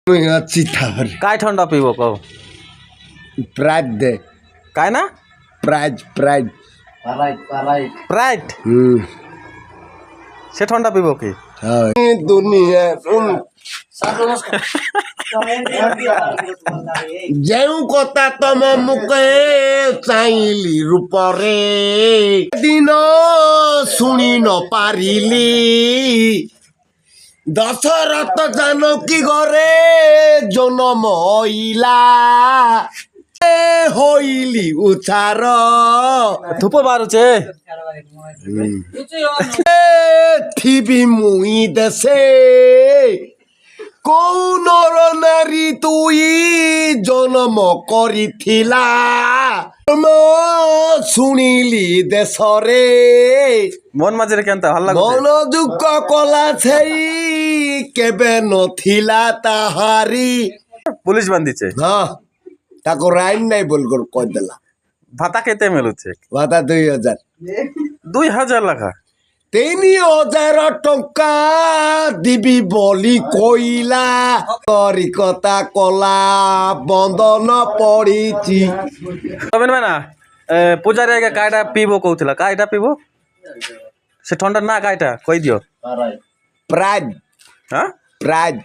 মুই আছি তাহলে কাই ঠান্ডা পিব কও প্রাইজ দে কাই না প্রাইজ প্রাইড সে ঠান্ডা পিব কি দুনিয়া ଯେଉଁ କଥା ତମ ମୁଖେ ଚାହିଁଲି ରୂପରେ ଦିନ ଶୁଣି ନ ପାରିଲି ଦଶରଥ ଜାନକୀ ଘରେ ଜନମ ହଇଲା হইলি উচার ধূপ বারুছে থিবি মুই দেশে কোন নারী তুই জন্ম করিথিলা শুনিলি দেশরে মন মাঝে কেনতা ভাল লাগে মনোযুক্ত কলা সেই কেবে নথিলা তাহারি পুলিশ বান্ধিছে হ্যাঁ তাকে রাইন নাই বল কইদেলা ভাতা কেতে মিলুছে ভাতা 2000 2000 লেখা 3000 টঙ্কা দিবি বলি কইলা করি কথা কলা বন্ধন পড়িছি তবে না পূজারে আগে কাইটা পিব কହୁଥିଲା কাইটা পিব সে ঠান্ডা না কাইটা কই দিও প্রাইজ হ্যাঁ প্রাইজ